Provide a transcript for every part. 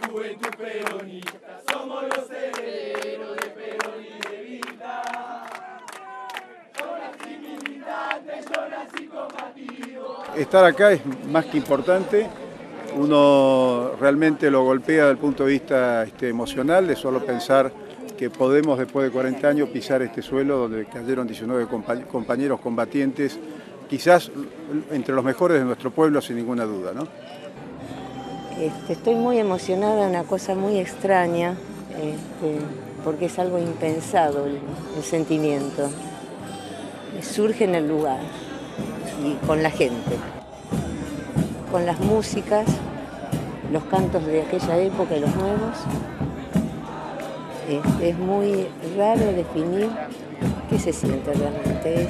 juventud peronista, somos los herederos de Perón y de Vita. Yo nací militante, yo nací combativo. Estar acá es más que importante. Uno realmente lo golpea desde el punto de vista emocional, de solo pensar que podemos después de 40 años pisar este suelo donde cayeron 19 compañeros combatientes, quizás entre los mejores de nuestro pueblo sin ninguna duda, ¿no? Estoy muy emocionada, una cosa muy extraña, porque es algo impensado el sentimiento. Surge en el lugar y con la gente, con las músicas, los cantos de aquella época y los nuevos. Es muy raro definir qué se siente realmente,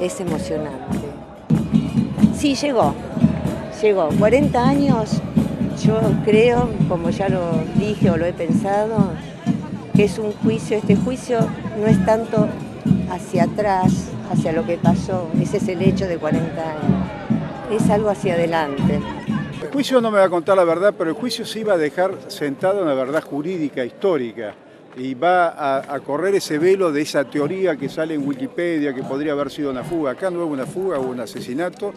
es emocionante. Sí, llegó, 40 años, yo creo, como ya lo dije o lo he pensado, que es un juicio, este juicio no es tanto hacia atrás, hacia lo que pasó, ese es el hecho de 40 años, es algo hacia adelante. El juicio no me va a contar la verdad, pero el juicio sí va a dejar sentada una verdad jurídica, histórica, y va a correr ese velo de esa teoría que sale en Wikipedia, que podría haber sido una fuga. Acá no hubo una fuga, hubo un asesinato,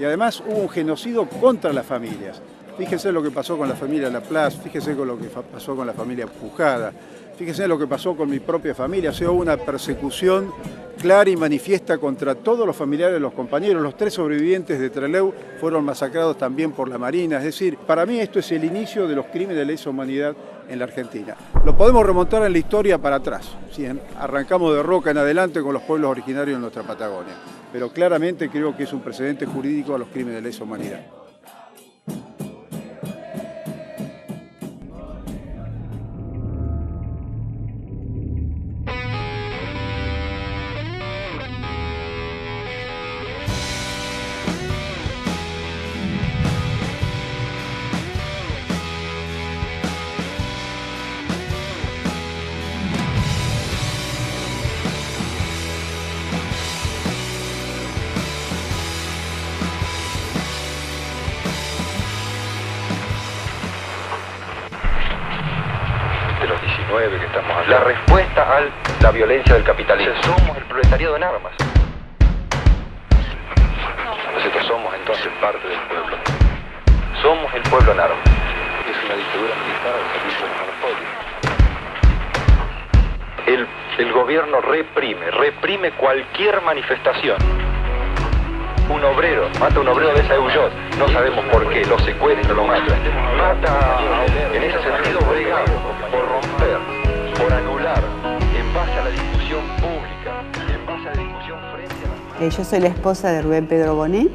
y además hubo un genocidio contra las familias. Fíjense lo que pasó con la familia Laplace, fíjense con lo que pasó con la familia Pujada, fíjense lo que pasó con mi propia familia. O sea, hubo una persecución clara y manifiesta contra todos los familiares de los compañeros. Los 3 sobrevivientes de Trelew fueron masacrados también por la Marina. Es decir, para mí esto es el inicio de los crímenes de lesa humanidad en la Argentina. Lo podemos remontar en la historia para atrás. ¿Sí? Arrancamos de Roca en adelante con los pueblos originarios de nuestra Patagonia. Pero claramente creo que es un precedente jurídico a los crímenes de lesa humanidad. Que estamos hablando. La respuesta a la violencia del capitalismo. Somos el proletariado en armas. Nosotros somos entonces parte del pueblo. Somos el pueblo en armas. Es una dictadura militar al servicio del monopolio. El gobierno reprime cualquier manifestación. Un obrero, mata a un obrero de Saeuyot, no sabemos por qué, lo secuestra, lo mata. Mata, en ese sentido, obligado, por romper, por anular, en base a la discusión pública, en base a la discusión frente a las... Yo soy la esposa de Rubén Pedro Bonet.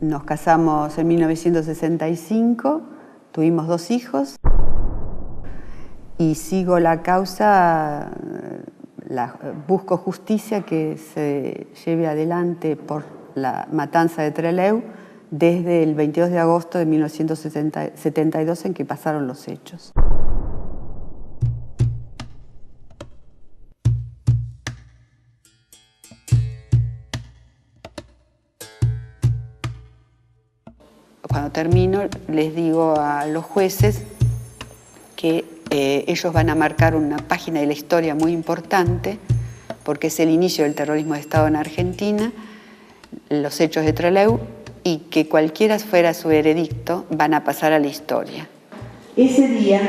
Nos casamos en 1965, tuvimos 2 hijos y sigo la causa... busco justicia que se lleve adelante por la matanza de Trelew desde el 22 de agosto de 1972 en que pasaron los hechos. Cuando termino les digo a los jueces que ellos van a marcar una página de la historia muy importante porque es el inicio del terrorismo de Estado en Argentina, los hechos de Trelew, y que cualquiera fuera su veredicto van a pasar a la historia. Ese día,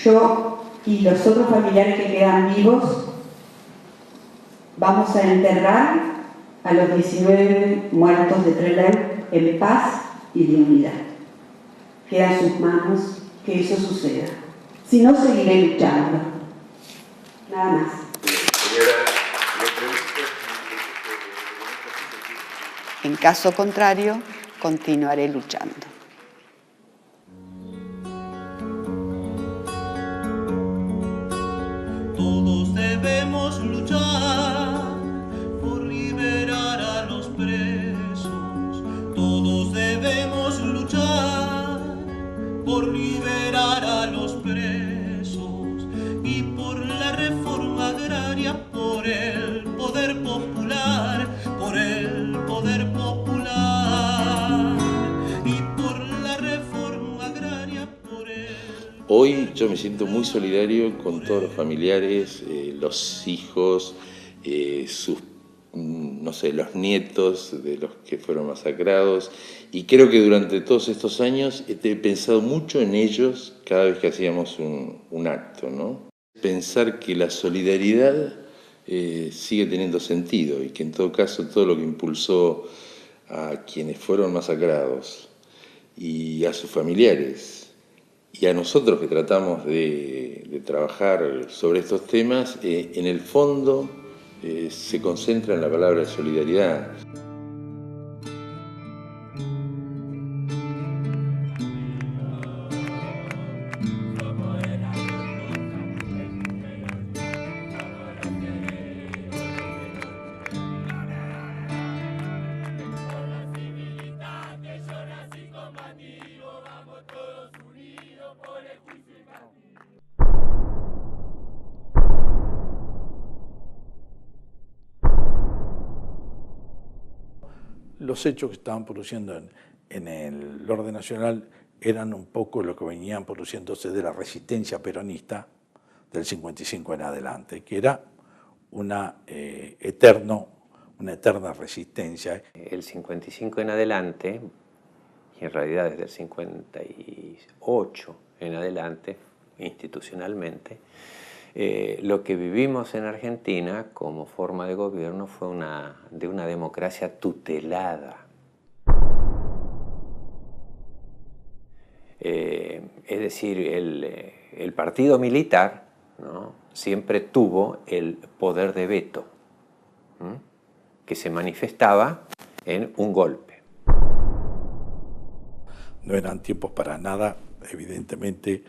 yo y los otros familiares que quedan vivos vamos a enterrar a los 19 muertos de Trelew en paz y dignidad. Queda en sus manos que eso suceda. Si no, seguiré luchando. Nada más. En caso contrario, continuaré luchando. Todos debemos luchar por liberar a los presos. Todos debemos luchar por liberar a los presos y por la reforma agraria, por el poder popular, por el poder popular. hoy yo me siento muy solidario con todos los familiares, los hijos, los nietos de los que fueron masacrados, y creo que durante todos estos años he pensado mucho en ellos cada vez que hacíamos un acto, ¿no? Pensar que la solidaridad sigue teniendo sentido y que en todo caso todo lo que impulsó a quienes fueron masacrados y a sus familiares y a nosotros que tratamos de trabajar sobre estos temas, en el fondo se concentra en la palabra solidaridad. Los hechos que estaban produciendo en el orden nacional eran un poco lo que venían produciéndose de la resistencia peronista del 55 en adelante, que era una eterna resistencia. El 55 en adelante, y en realidad desde el 58 en adelante, institucionalmente, lo que vivimos en Argentina como forma de gobierno fue de una democracia tutelada. Es decir, el partido militar, ¿no?, siempre tuvo el poder de veto, que se manifestaba en un golpe. No eran tiempos para nada, evidentemente,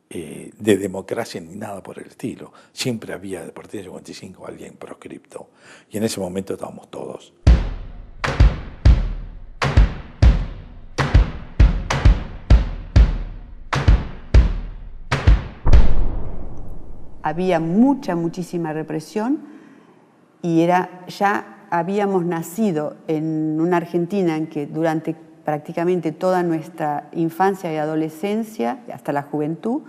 de democracia ni nada por el estilo. Siempre había, a partir del 55, alguien proscripto. Y en ese momento estábamos todos. Había muchísima represión y ya habíamos nacido en una Argentina en que durante prácticamente toda nuestra infancia y adolescencia, hasta la juventud,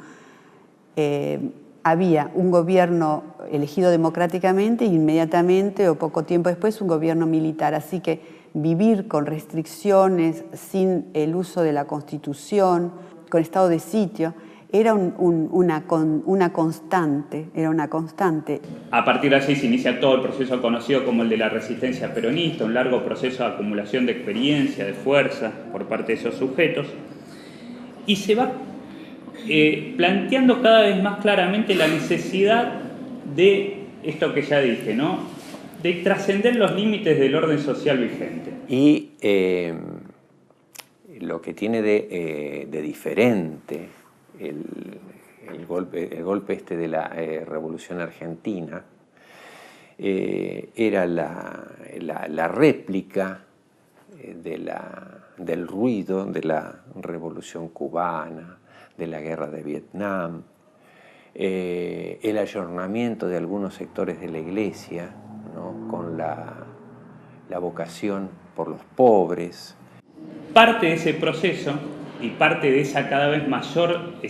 había un gobierno elegido democráticamente e inmediatamente o poco tiempo después un gobierno militar. Así que vivir con restricciones, sin el uso de la Constitución, con estado de sitio, era una constante. A partir de allí se inicia todo el proceso conocido como el de la resistencia peronista, un largo proceso de acumulación de experiencia, de fuerza por parte de esos sujetos, y se va planteando cada vez más claramente la necesidad de esto que ya dije, ¿no?, de trascender los límites del orden social vigente. Y lo que tiene de diferente el golpe este de la Revolución Argentina era la réplica del ruido de la Revolución Cubana, de la Guerra de Vietnam, el ayornamiento de algunos sectores de la Iglesia, ¿no?, con la vocación por los pobres. Parte de ese proceso y parte de ese cada vez mayor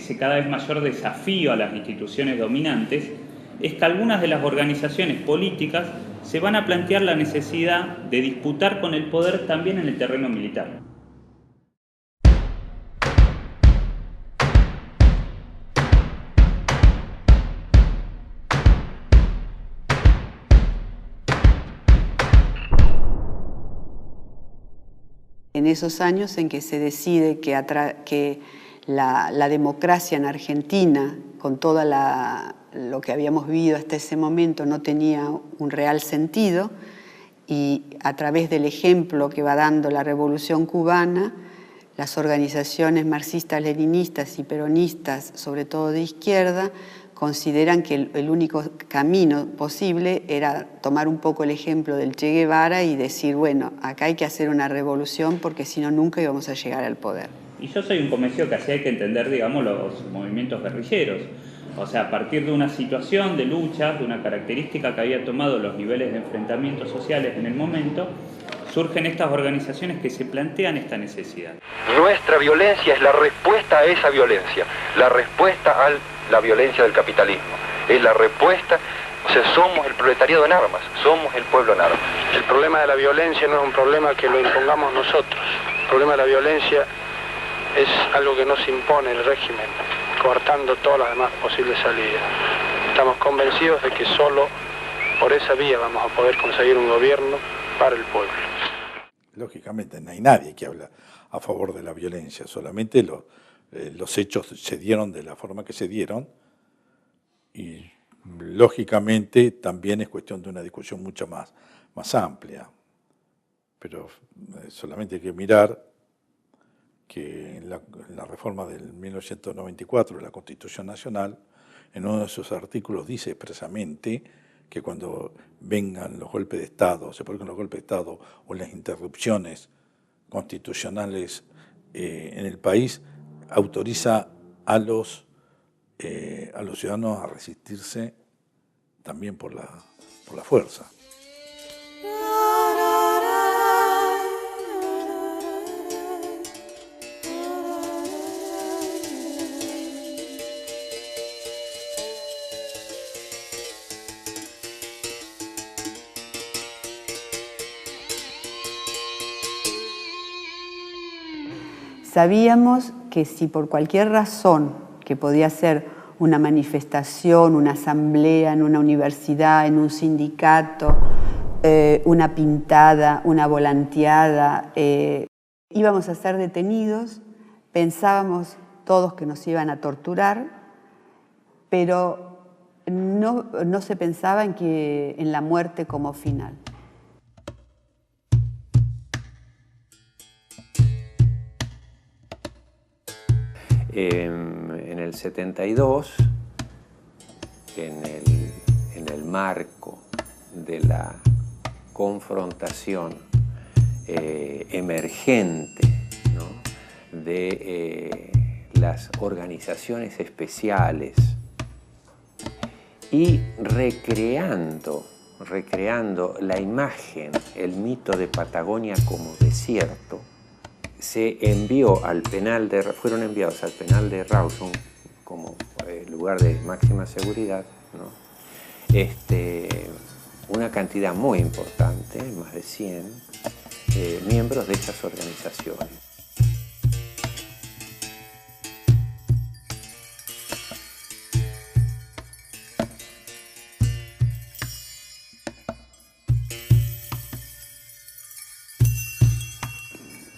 desafío a las instituciones dominantes es que algunas de las organizaciones políticas se van a plantear la necesidad de disputar con el poder también en el terreno militar. En esos años en que se decide que la democracia en Argentina, con todo lo que habíamos vivido hasta ese momento, no tenía un real sentido, y a través del ejemplo que va dando la Revolución Cubana, las organizaciones marxistas-leninistas y peronistas, sobre todo de izquierda, consideran que el único camino posible era tomar un poco el ejemplo del Che Guevara y decir, bueno, acá hay que hacer una revolución porque si no nunca íbamos a llegar al poder. Y yo soy un convencido que así hay que entender, digamos, los movimientos guerrilleros. O sea, a partir de una situación de lucha, de una característica que había tomado los niveles de enfrentamientos sociales en el momento, surgen estas organizaciones que se plantean esta necesidad. Nuestra violencia es la respuesta a esa violencia, la respuesta a la violencia del capitalismo. Es la respuesta, o sea, somos el proletariado en armas, somos el pueblo en armas. El problema de la violencia no es un problema que lo impongamos nosotros. El problema de la violencia es algo que nos impone el régimen, cortando todas las demás posibles salidas. Estamos convencidos de que solo por esa vía vamos a poder conseguir un gobierno para el pueblo. Lógicamente no hay nadie que habla a favor de la violencia, solamente los hechos se dieron de la forma que se dieron y lógicamente también es cuestión de una discusión mucho más amplia. Pero solamente hay que mirar que en la reforma del 1994 de la Constitución Nacional, en uno de sus artículos dice expresamente que cuando vengan los golpes de Estado, se produzcan los golpes de Estado o las interrupciones constitucionales en el país, autoriza a los ciudadanos a resistirse también por la fuerza. Sabíamos que si por cualquier razón, que podía ser una manifestación, una asamblea en una universidad, en un sindicato, una pintada, una volanteada, íbamos a ser detenidos, pensábamos todos que nos iban a torturar, pero no se pensaba en la muerte como final. En el 72, en el marco de la confrontación emergente, ¿no?, de las organizaciones especiales y recreando la imagen, el mito de Patagonia como desierto, fueron enviados al penal de Rawson como lugar de máxima seguridad, ¿no?, una cantidad muy importante, más de 100 miembros de estas organizaciones.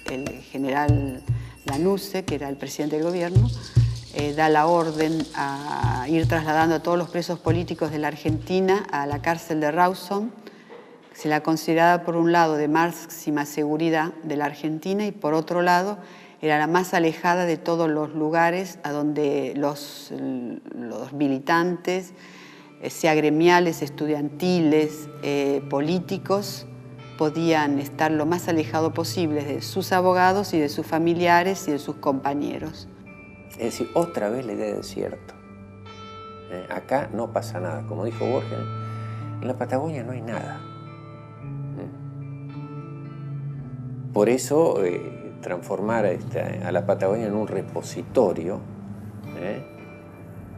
El general Lanusse, que era el presidente del gobierno, da la orden a ir trasladando a todos los presos políticos de la Argentina a la cárcel de Rawson. Se la consideraba por un lado de máxima seguridad de la Argentina y por otro lado era la más alejada de todos los lugares a donde los militantes, sea gremiales, estudiantiles, políticos, podían estar lo más alejado posible de sus abogados y de sus familiares y de sus compañeros. Es decir, otra vez la idea de desierto. Acá no pasa nada. Como dijo Borges, en la Patagonia no hay nada. Por eso, transformar a la Patagonia en un repositorio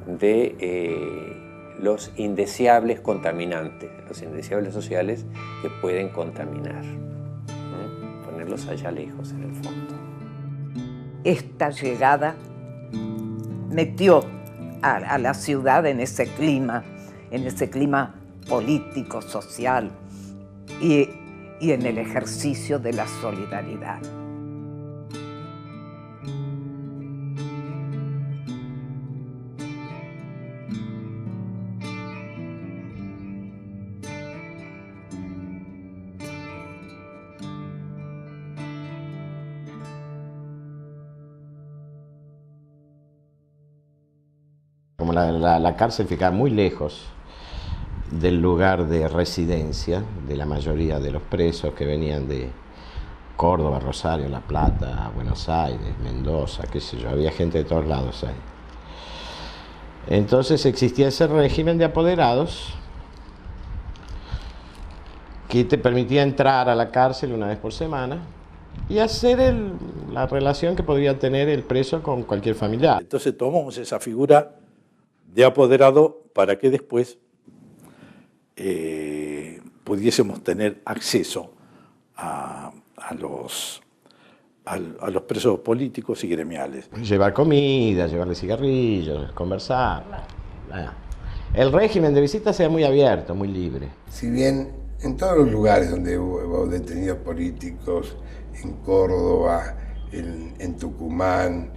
de los indeseables contaminantes, los indeseables sociales que pueden contaminar. Ponerlos allá lejos, en el fondo. Esta llegada metió a la ciudad en ese clima político, social y en el ejercicio de la solidaridad. Como la cárcel ficaba muy lejos del lugar de residencia de la mayoría de los presos que venían de Córdoba, Rosario, La Plata, Buenos Aires, Mendoza, qué sé yo, había gente de todos lados ahí. Entonces existía ese régimen de apoderados que te permitía entrar a la cárcel una vez por semana y hacer la relación que podría tener el preso con cualquier familiar. Entonces tomamos esa figura de apoderado para que después pudiésemos tener acceso a los presos políticos y gremiales. Llevar comida, llevarle cigarrillos, conversar. El régimen de visitas era muy abierto, muy libre. Si bien en todos los lugares donde hubo detenidos políticos, en Córdoba, en Tucumán,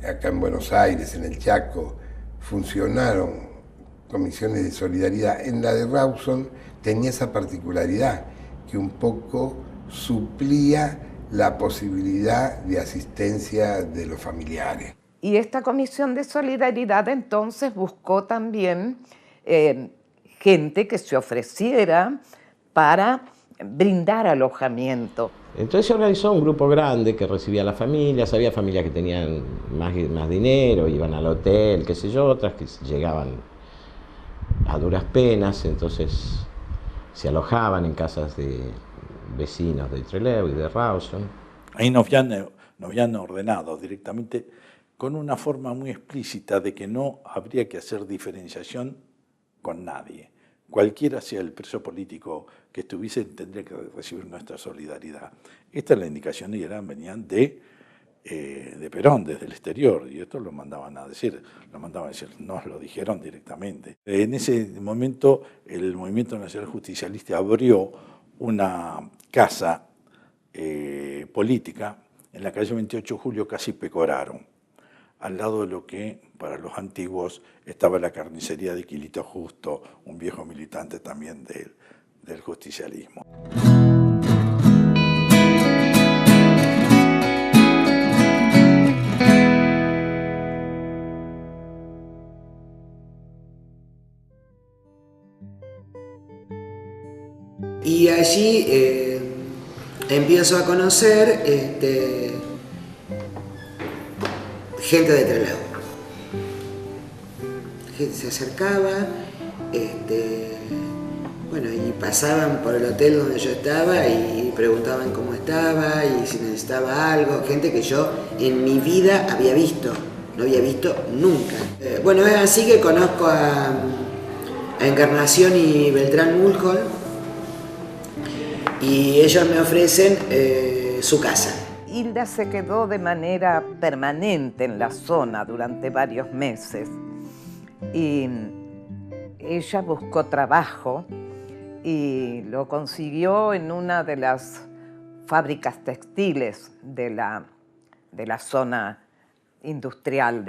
acá en Buenos Aires, en el Chaco, funcionaron comisiones de solidaridad. En la de Rawson tenía esa particularidad que un poco suplía la posibilidad de asistencia de los familiares. Y esta comisión de solidaridad entonces buscó también gente que se ofreciera para brindar alojamiento. Entonces se organizó un grupo grande que recibía a las familias, había familias que tenían más dinero, iban al hotel, qué sé yo, otras que llegaban a duras penas, entonces se alojaban en casas de vecinos de Trelew y de Rawson. Ahí nos habían ordenado directamente con una forma muy explícita de que no habría que hacer diferenciación con nadie. Cualquiera sea el preso político que estuviese tendría que recibir nuestra solidaridad. Esta es la indicación y venían de Perón, desde el exterior, y esto lo mandaban a decir, nos lo dijeron directamente. En ese momento el Movimiento Nacional Justicialista abrió una casa política en la calle 28 de Julio, casi Pecoraro, al lado de lo que para los antiguos estaba la carnicería de Quilito Justo, un viejo militante también del justicialismo. Y allí empiezo a conocer gente de Trelew. Gente se acercaba, bueno, y pasaban por el hotel donde yo estaba y preguntaban cómo estaba y si necesitaba algo. Gente que yo en mi vida había visto, no había visto nunca. Bueno, es así que conozco a Encarnación y Beltrán Mulhall, y ellos me ofrecen su casa. Hilda se quedó de manera permanente en la zona durante varios meses y ella buscó trabajo y lo consiguió en una de las fábricas textiles de la zona industrial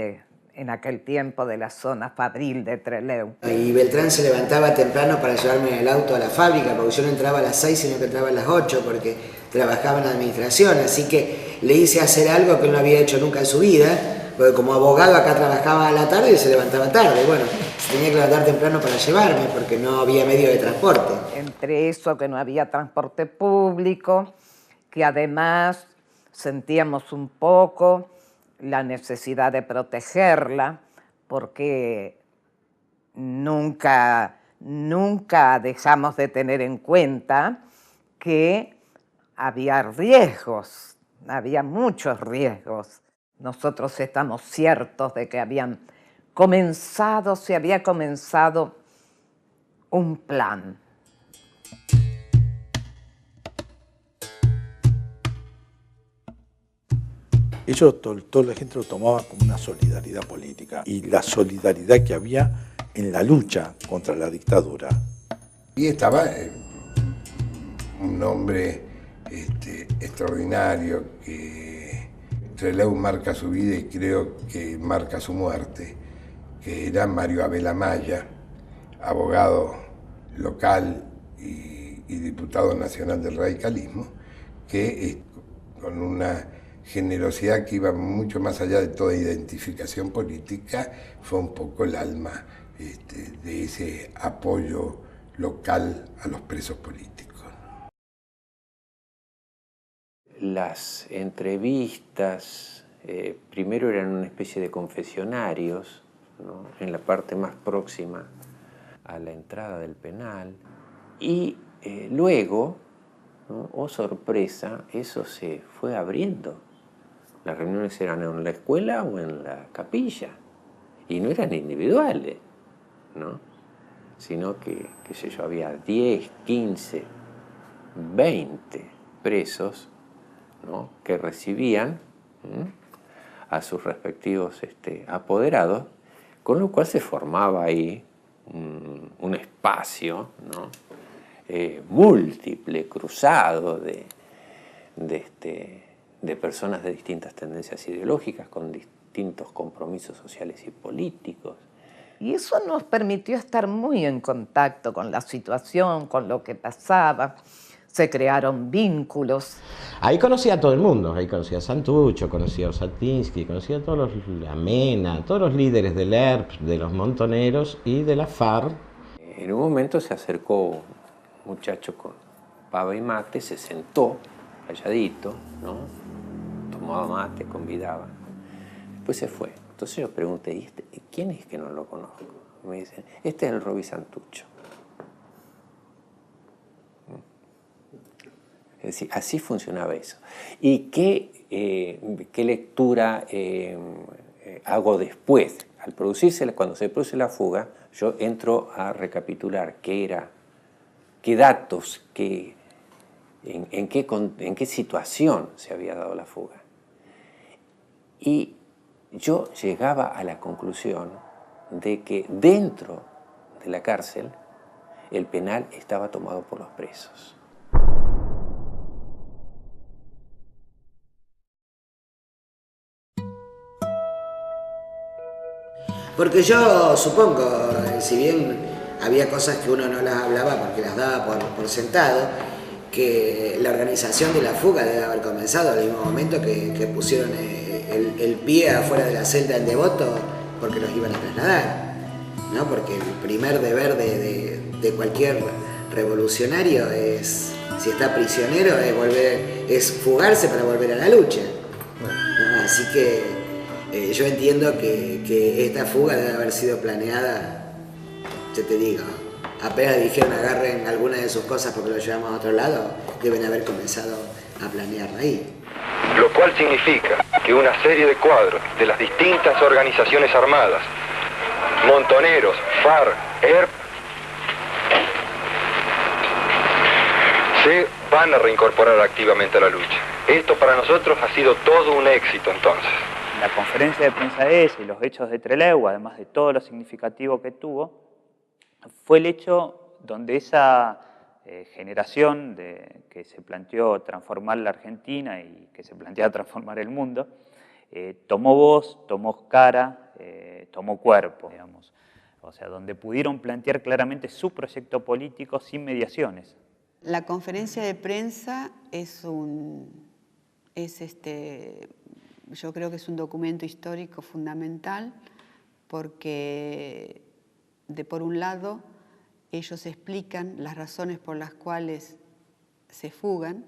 en aquel tiempo de la zona fabril de Trelew. Y Beltrán se levantaba temprano para llevarme en el auto a la fábrica, porque yo no entraba a las 6, sino que entraba a las 8, porque trabajaba en la administración, así que le hice hacer algo que él no había hecho nunca en su vida, porque como abogado acá trabajaba a la tarde y se levantaba tarde. Bueno, se tenía que levantar temprano para llevarme, porque no había medio de transporte. Entre eso, que no había transporte público, que además sentíamos un poco la necesidad de protegerla, porque nunca dejamos de tener en cuenta que había riesgos, había muchos riesgos. Nosotros estamos ciertos de que se había comenzado un plan. Ellos, toda la gente lo tomaba como una solidaridad política y la solidaridad que había en la lucha contra la dictadura. Y estaba un hombre extraordinario que Trelew marca su vida y creo que marca su muerte, que era Mario Abel Amaya, abogado local y diputado nacional del radicalismo, que con una generosidad que iba mucho más allá de toda identificación política, fue un poco el alma de ese apoyo local a los presos políticos. Las entrevistas primero eran una especie de confesionarios, ¿no?, en la parte más próxima a la entrada del penal, y luego, ¿no? Oh sorpresa, eso se fue abriendo. Las reuniones eran en la escuela o en la capilla, y no eran individuales, ¿no? Sino que, qué sé yo, había 10, 15, 20 presos, ¿no? Que recibían a sus respectivos apoderados, con lo cual se formaba ahí un espacio, ¿no? Múltiple, cruzado de personas de distintas tendencias ideológicas, con distintos compromisos sociales y políticos. Y eso nos permitió estar muy en contacto con la situación, con lo que pasaba. Se crearon vínculos. Ahí conocí a todo el mundo, ahí conocí a Santucho, conocí a Osatinsky, conocí a todos los, a Mena, todos los líderes del ERP, de los montoneros y de la FARC. En un momento se acercó un muchacho con pava y mate, se sentó calladito, ¿no? Tomaba mate, convidaba. Después se fue. Entonces yo pregunté, ¿y quién es que no lo conozco? Me dicen, este es el Roby Santucho. Es decir, así funcionaba eso. ¿Y qué lectura hago después? Cuando se produce la fuga, yo entro a recapitular qué datos, en qué situación se había dado la fuga. Y yo llegaba a la conclusión de que dentro de la cárcel el penal estaba tomado por los presos. Porque yo supongo, si bien había cosas que uno no las hablaba porque las daba por sentado, que la organización de la fuga debe haber comenzado al mismo momento que pusieron el pie afuera de la celda en Devoto porque los iban a trasladar, ¿no? Porque el primer deber de cualquier revolucionario es, si está prisionero, es fugarse para volver a la lucha, ¿no? Así que yo entiendo que esta fuga debe haber sido planeada, yo te digo, apenas dijeron agarren alguna de sus cosas porque lo llevamos a otro lado, deben haber comenzado a planearla ahí. Lo cual significa que una serie de cuadros de las distintas organizaciones armadas, montoneros, FARC, ERP, se van a reincorporar activamente a la lucha. Esto para nosotros ha sido todo un éxito entonces. La conferencia de prensa esa y los hechos de Trelew, además de todo lo significativo que tuvo, fue el hecho donde esa generación que se planteó transformar la Argentina y que se plantea transformar el mundo, tomó voz, tomó cara, tomó cuerpo, digamos. O sea, donde pudieron plantear claramente su proyecto político sin mediaciones. La conferencia de prensa yo creo que es un documento histórico fundamental porque, por un lado, ellos explican las razones por las cuales se fugan,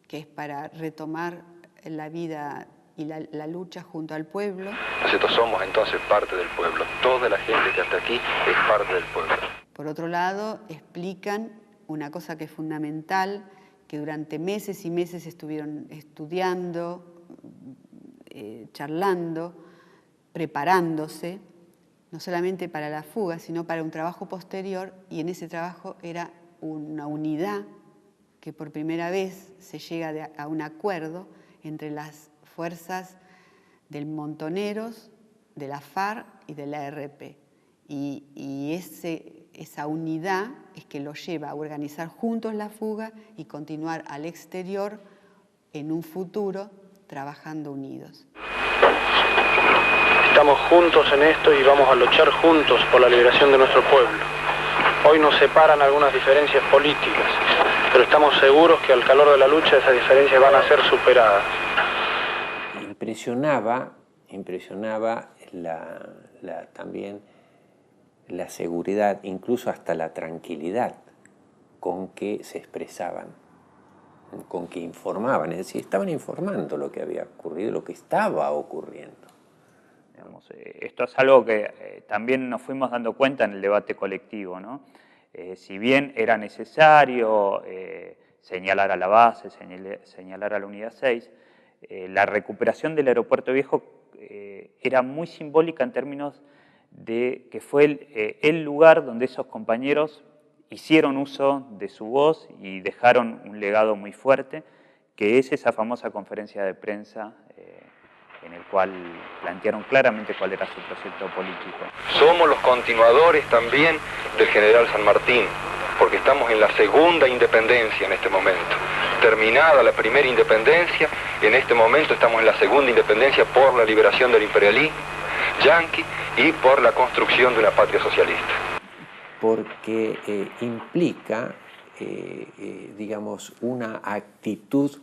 que es para retomar la vida y la lucha junto al pueblo. Nosotros somos entonces parte del pueblo. Toda la gente que está aquí es parte del pueblo. Por otro lado, explican una cosa que es fundamental, que durante meses y meses estuvieron estudiando, charlando, preparándose, no solamente para la fuga, sino para un trabajo posterior, y en ese trabajo era una unidad que por primera vez se llega a un acuerdo entre las fuerzas del Montoneros, de la FARC y de la RP. Y esa unidad es que los lleva a organizar juntos la fuga y continuar al exterior en un futuro trabajando unidos. Estamos juntos en esto y vamos a luchar juntos por la liberación de nuestro pueblo. Hoy nos separan algunas diferencias políticas, pero estamos seguros que al calor de la lucha esas diferencias van a ser superadas. Impresionaba también la seguridad, incluso hasta la tranquilidad con que se expresaban, con que informaban, es decir, estaban informando lo que había ocurrido, lo que estaba ocurriendo. Digamos, esto es algo que también nos fuimos dando cuenta en el debate colectivo, ¿no? Si bien era necesario señalar a la base, señalar a la Unidad 6, la recuperación del Aeropuerto Viejo era muy simbólica en términos de que fue el lugar donde esos compañeros hicieron uso de su voz y dejaron un legado muy fuerte, que es esa famosa conferencia de prensa en el cual plantearon claramente cuál era su proyecto político. Somos los continuadores también del general San Martín, porque estamos en la segunda independencia en este momento. Terminada la primera independencia, en este momento estamos en la segunda independencia por la liberación del imperialismo yanqui y por la construcción de una patria socialista. Porque implica, digamos, una actitud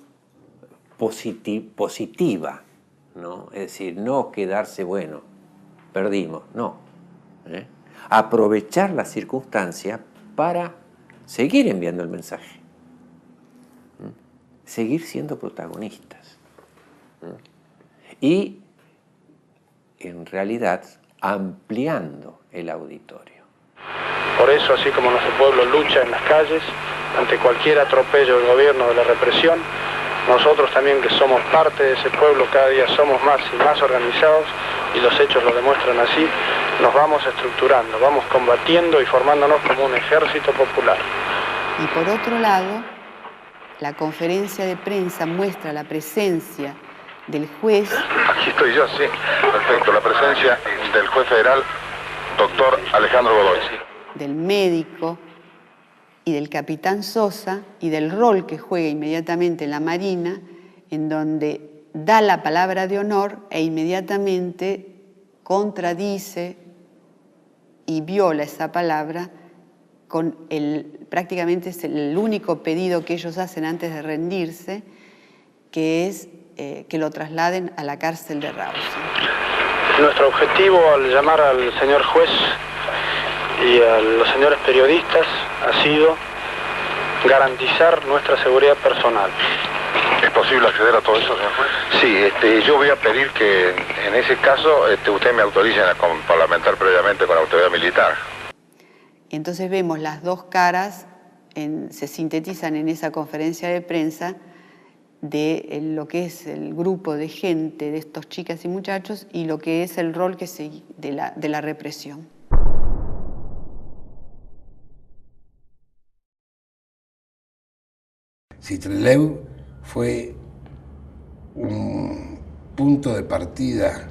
positiva, ¿no? Es decir, no quedarse, bueno, perdimos, no. Aprovechar la circunstancia para seguir enviando el mensaje, seguir siendo protagonistas y, en realidad, ampliando el auditorio. Por eso, así como nuestro pueblo lucha en las calles ante cualquier atropello del gobierno, de la represión, nosotros también, que somos parte de ese pueblo, cada día somos más y más organizados, y los hechos lo demuestran así, nos vamos estructurando, vamos combatiendo y formándonos como un ejército popular. Y por otro lado, la conferencia de prensa muestra la presencia del juez. Aquí estoy yo, sí, perfecto, la presencia del juez federal, doctor Alejandro Godoy. Del médico y del capitán Sosa, y del rol que juega inmediatamente la Marina, en donde da la palabra de honor e inmediatamente contradice y viola esa palabra con prácticamente es el único pedido que ellos hacen antes de rendirse, que es que lo trasladen a la cárcel de Rawson. Nuestro objetivo al llamar al señor juez y a los señores periodistas ha sido garantizar nuestra seguridad personal. ¿Es posible acceder a todo eso, señor juez? Sí, yo voy a pedir que en ese caso usted me autorice a parlamentar previamente con la autoridad militar. Entonces vemos las dos caras, se sintetizan en esa conferencia de prensa de lo que es el grupo de gente, de estos chicas y muchachos, y lo que es el rol de la represión. Si Trelew fue un punto de partida,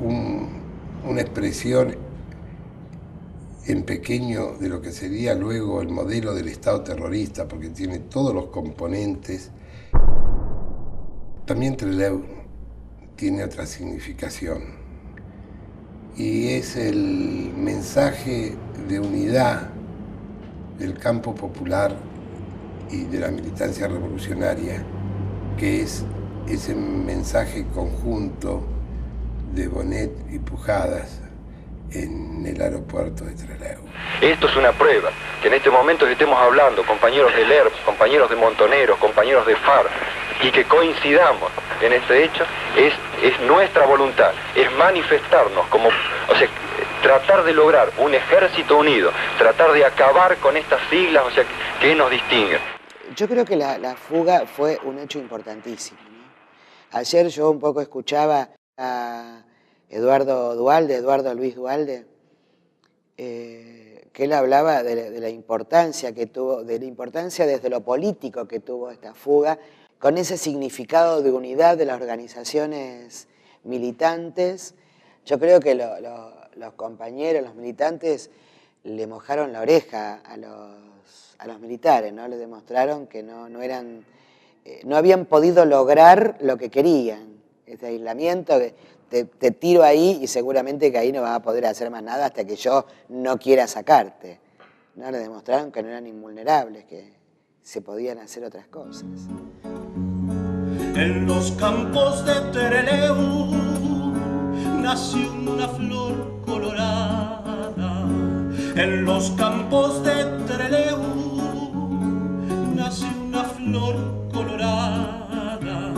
una expresión en pequeño de lo que sería luego el modelo del Estado terrorista, porque tiene todos los componentes. También Trelew tiene otra significación, y es el mensaje de unidad del campo popular y de la militancia revolucionaria, que es ese mensaje conjunto de Bonet y Pujadas en el aeropuerto de Trelew. Esto es una prueba, que en este momento estemos hablando, compañeros del ERP, compañeros de Montoneros, compañeros de FARC, y que coincidamos en este hecho, es nuestra voluntad, es manifestarnos como, o sea, tratar de lograr un ejército unido, tratar de acabar con estas siglas, o sea, que nos distinguen. Yo creo que la fuga fue un hecho importantísimo, ¿no? Ayer yo un poco escuchaba a Eduardo Luis Duhalde, que él hablaba de la importancia que tuvo, de la importancia desde lo político que tuvo esta fuga, con ese significado de unidad de las organizaciones militantes. Yo creo que los compañeros, los militantes, le mojaron la oreja a los militares, ¿no? Les demostraron que no habían podido lograr lo que querían. Ese aislamiento, que te tiro ahí y seguramente que ahí no vas a poder hacer más nada hasta que yo no quiera sacarte. ¿No? Les demostraron que no eran invulnerables, que se podían hacer otras cosas. En los campos de Trelew nació una flor colorada. En los campos de Trelew nació una flor colorada,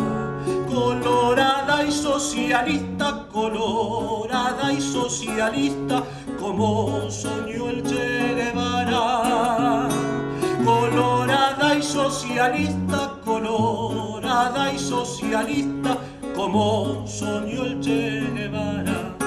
colorada y socialista. colorada y socialista, como soñó el Che Guevara. Colorada y socialista, colorada y socialista, como soñó el Che Guevara.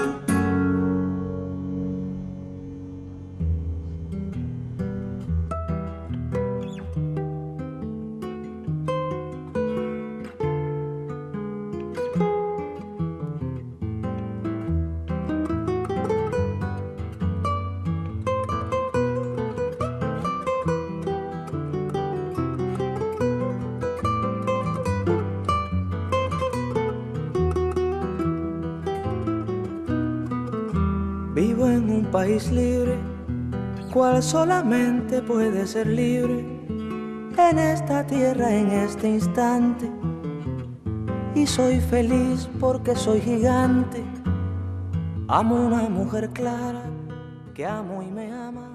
Vivo en un país libre, cual solamente puede ser libre en esta tierra, en este instante. Y soy feliz porque soy gigante. Amo una mujer clara que amo y me ama.